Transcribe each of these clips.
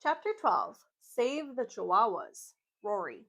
Chapter 12. Save the Chihuahuas. Rory.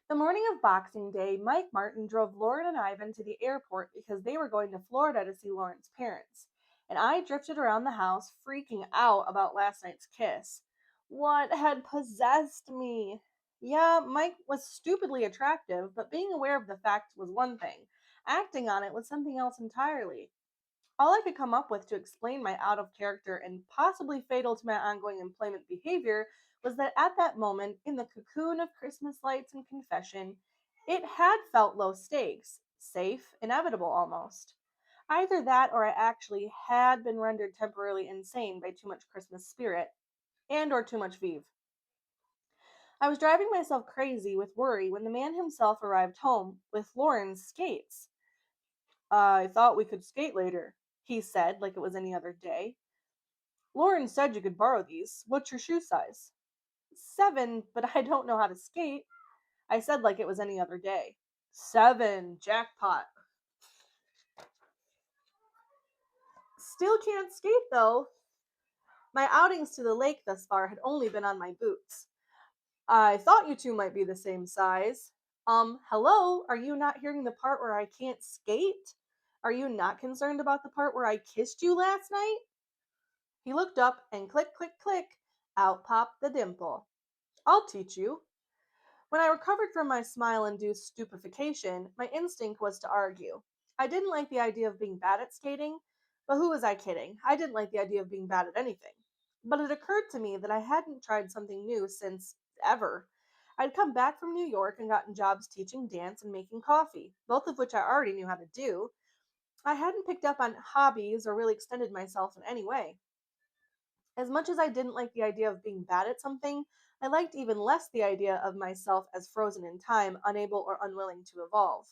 The morning of Boxing Day, Mike Martin drove Lauren and Ivan to the airport because they were going to Florida to see Lauren's parents. And I drifted around the house, freaking out about last night's kiss. What had possessed me? Yeah, Mike was stupidly attractive, but being aware of the fact was one thing. Acting on it was something else entirely. All I could come up with to explain my out of character and possibly fatal to my ongoing employment behavior was that at that moment, in the cocoon of Christmas lights and confession, it had felt low stakes, safe, inevitable almost. Either that or I actually had been rendered temporarily insane by too much Christmas spirit and or too much Vive. I was driving myself crazy with worry when the man himself arrived home with Lauren's skates. I thought we could skate later, he said like it was any other day. Lauren said you could borrow these. What's your shoe size? 7, but I don't know how to skate. I said like it was any other day. 7, jackpot. Still can't skate though. My outings to the lake thus far had only been on my boots. I thought you two might be the same size. Hello? Are you not hearing the part where I can't skate? Are you not concerned about the part where I kissed you last night? He looked up and click, click, click, out popped the dimple. I'll teach you. When I recovered from my smile induced stupefaction, my instinct was to argue. I didn't like the idea of being bad at skating, but who was I kidding? I didn't like the idea of being bad at anything. But it occurred to me that I hadn't tried something new since ever. I'd come back from New York and gotten jobs teaching dance and making coffee, both of which I already knew how to do. I hadn't picked up on hobbies or really extended myself in any way. As much as I didn't like the idea of being bad at something, I liked even less the idea of myself as frozen in time, unable or unwilling to evolve.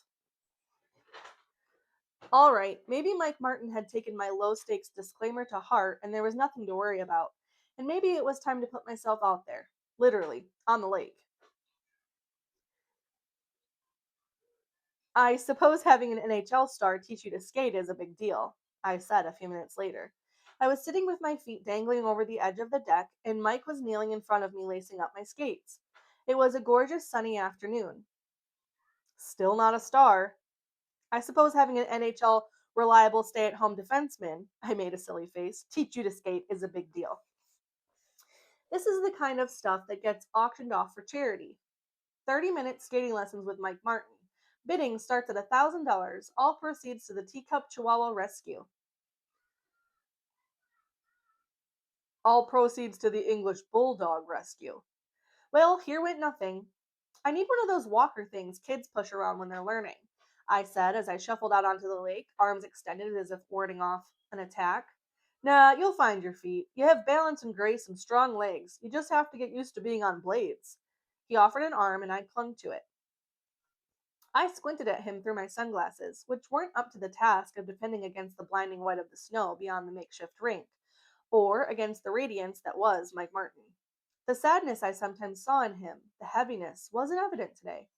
All right, maybe Mike Martin had taken my low stakes disclaimer to heart and there was nothing to worry about. And maybe it was time to put myself out there, literally, on the lake. I suppose having an NHL star teach you to skate is a big deal, I said a few minutes later. I was sitting with my feet dangling over the edge of the deck, and Mike was kneeling in front of me lacing up my skates. It was a gorgeous sunny afternoon. Still not a star. I suppose having an NHL reliable stay at home defenseman, I made a silly face, teach you to skate is a big deal. This is the kind of stuff that gets auctioned off for charity. 30-minute skating lessons with Mike Martin. Bidding starts at $1,000. All proceeds to the Teacup Chihuahua Rescue. All proceeds to the English Bulldog Rescue. Well, here went nothing. I need one of those walker things kids push around when they're learning, I said as I shuffled out onto the lake, arms extended as if warding off an attack. Nah, you'll find your feet. You have balance and grace and strong legs. You just have to get used to being on blades. He offered an arm and I clung to it. I squinted at him through my sunglasses, which weren't up to the task of defending against the blinding white of the snow beyond the makeshift rink, or against the radiance that was Mike Martin. The sadness I sometimes saw in him, the heaviness, wasn't evident today.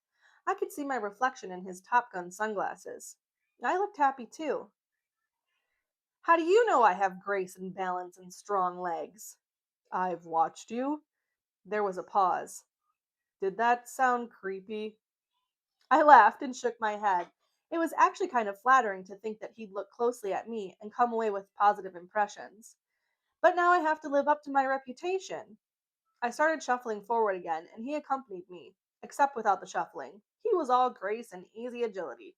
I could see my reflection in his Top Gun sunglasses. I looked happy too. How do you know I have grace and balance and strong legs? I've watched you. There was a pause. Did that sound creepy? I laughed and shook my head. It was actually kind of flattering to think that he'd look closely at me and come away with positive impressions. But now I have to live up to my reputation. I started shuffling forward again, and he accompanied me, except without the shuffling. He was all grace and easy agility.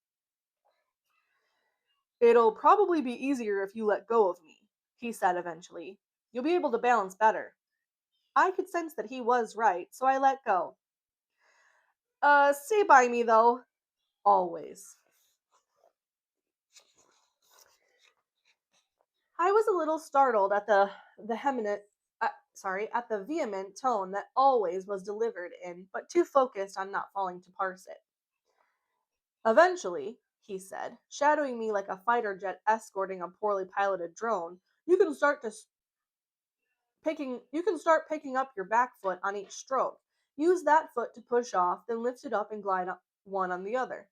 It'll probably be easier if you let go of me, he said eventually. You'll be able to balance better. I could sense that he was right, so I let go. Stay by me though. Always. I was a little startled at the vehement, at the vehement tone that always was delivered in, but too focused on not falling to parse it. Eventually, he said, shadowing me like a fighter jet escorting a poorly piloted drone, you can start picking up your back foot on each stroke. Use that foot to push off, then lift it up and glide up one on the other.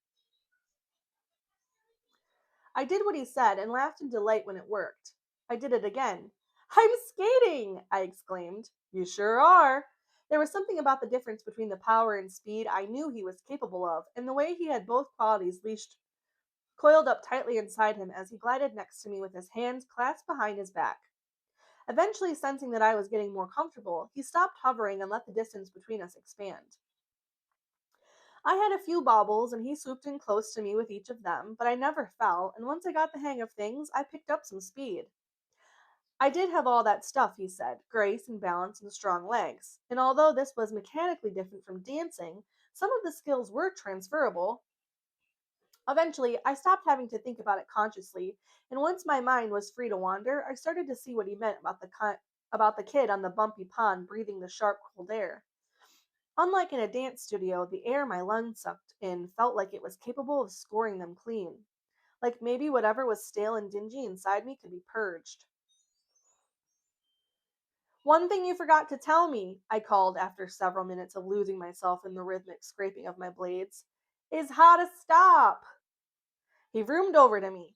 I did what he said and laughed in delight when it worked. I did it again. I'm skating! I exclaimed. You sure are. There was something about the difference between the power and speed I knew he was capable of, and the way he had both qualities leashed coiled up tightly inside him as he glided next to me with his hands clasped behind his back. Eventually, sensing that I was getting more comfortable, he stopped hovering and let the distance between us expand. I had a few bobbles, and he swooped in close to me with each of them, but I never fell, and once I got the hang of things, I picked up some speed. I did have all that stuff, he said, grace and balance and strong legs, and although this was mechanically different from dancing, some of the skills were transferable. Eventually, I stopped having to think about it consciously, and once my mind was free to wander, I started to see what he meant about about the kid on the bumpy pond breathing the sharp, cold air. Unlike in a dance studio, the air my lungs sucked in felt like it was capable of scoring them clean. Like maybe whatever was stale and dingy inside me could be purged. One thing you forgot to tell me, I called after several minutes of losing myself in the rhythmic scraping of my blades, is how to stop. He roomed over to me.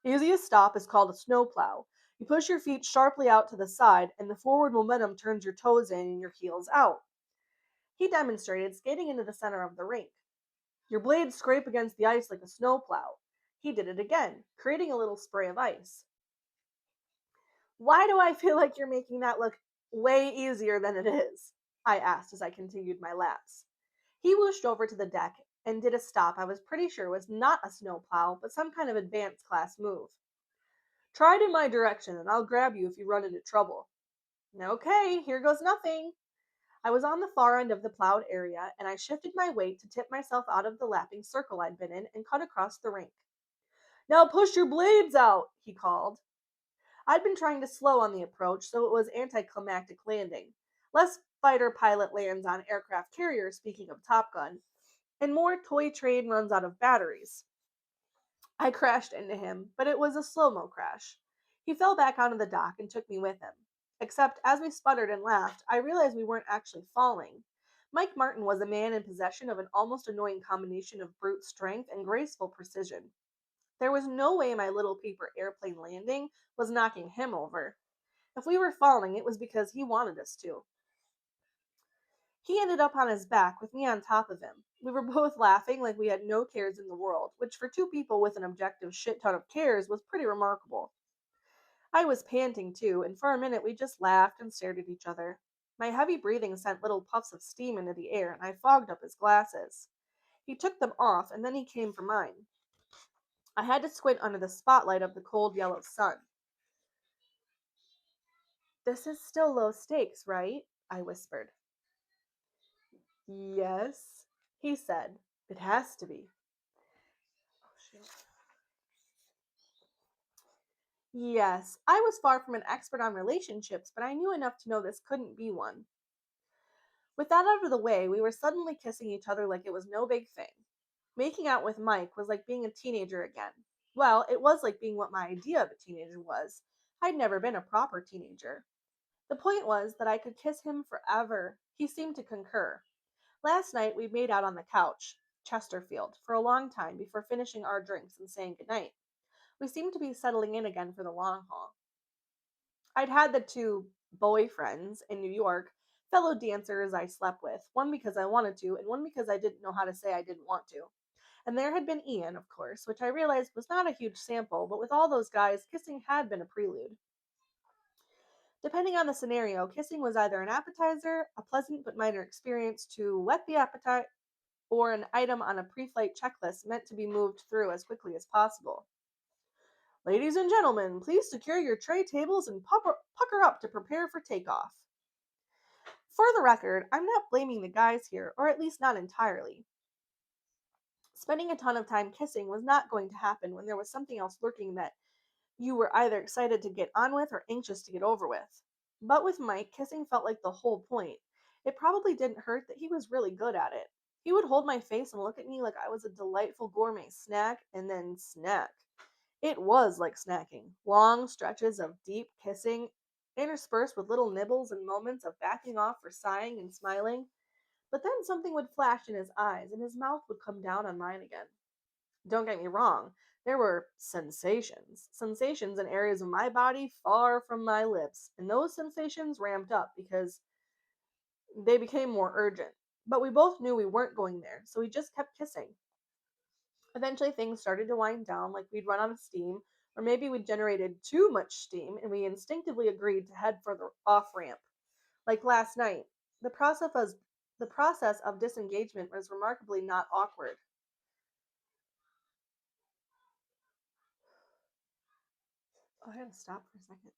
The easiest stop is called a snowplow. You push your feet sharply out to the side, and the forward momentum turns your toes in and your heels out. He demonstrated, skating into the center of the rink. Your blades scrape against the ice like a snowplow. He did it again, creating a little spray of ice. Why do I feel like you're making that look way easier than it is? I asked as I continued my laps. He whooshed over to the deck and did a stop I was pretty sure was not a snowplow, but some kind of advanced class move. Try it in my direction, and I'll grab you if you run into trouble. Okay, here goes nothing. I was on the far end of the plowed area, and I shifted my weight to tip myself out of the lapping circle I'd been in and cut across the rink. Now push your blades out, he called. I'd been trying to slow on the approach, so it was anticlimactic landing. Less fighter pilot lands on aircraft carriers, speaking of Top Gun, and more toy train runs out of batteries. I crashed into him, but it was a slow mo crash. He fell back onto the dock and took me with him. Except, as we sputtered and laughed, I realized we weren't actually falling. Mike Martin was a man in possession of an almost annoying combination of brute strength and graceful precision. There was no way my little paper airplane landing was knocking him over. If we were falling, it was because he wanted us to. He ended up on his back with me on top of him. We were both laughing like we had no cares in the world, which for two people with an objective shit ton of cares was pretty remarkable. I was panting too, and for a minute we just laughed and stared at each other. My heavy breathing sent little puffs of steam into the air, and I fogged up his glasses. He took them off, and then he came for mine. I had to squint under the spotlight of the cold yellow sun. This is still low stakes, right? I whispered. Yes, he said. It has to be. Oh, shit. Yes, I was far from an expert on relationships, but I knew enough to know this couldn't be one. With that out of the way, we were suddenly kissing each other like it was no big thing. Making out with Mike was like being a teenager again. Well, it was like being what my idea of a teenager was. I'd never been a proper teenager. The point was that I could kiss him forever. He seemed to concur. Last night we made out on the couch, Chesterfield, for a long time before finishing our drinks and saying goodnight. We seemed to be settling in again for the long haul. I'd had the two boyfriends in New York, fellow dancers I slept with, one because I wanted to, and one because I didn't know how to say I didn't want to. And there had been Ian, of course, which I realized was not a huge sample, but with all those guys, kissing had been a prelude. Depending on the scenario, kissing was either an appetizer, a pleasant but minor experience to whet the appetite, or an item on a pre flight checklist meant to be moved through as quickly as possible. Ladies and gentlemen, please secure your tray tables and pucker up to prepare for takeoff. For the record, I'm not blaming the guys here, or at least not entirely. Spending a ton of time kissing was not going to happen when there was something else lurking that you were either excited to get on with or anxious to get over with. But with Mike, kissing felt like the whole point. It probably didn't hurt that he was really good at it. He would hold my face and look at me like I was a delightful gourmet snack, and then snack. It was like snacking. Long stretches of deep kissing, interspersed with little nibbles and moments of backing off for sighing and smiling. But then something would flash in his eyes, and his mouth would come down on mine again. Don't get me wrong, There were sensations in areas of my body far from my lips, and those sensations ramped up because they became more urgent. But we both knew we weren't going there, so we just kept kissing. Eventually, things started to wind down, like we'd run out of steam, or maybe we'd generated too much steam, and we instinctively agreed to head for the off ramp. Like last night, the process of disengagement was remarkably not awkward. Oh, I had to stop for a second.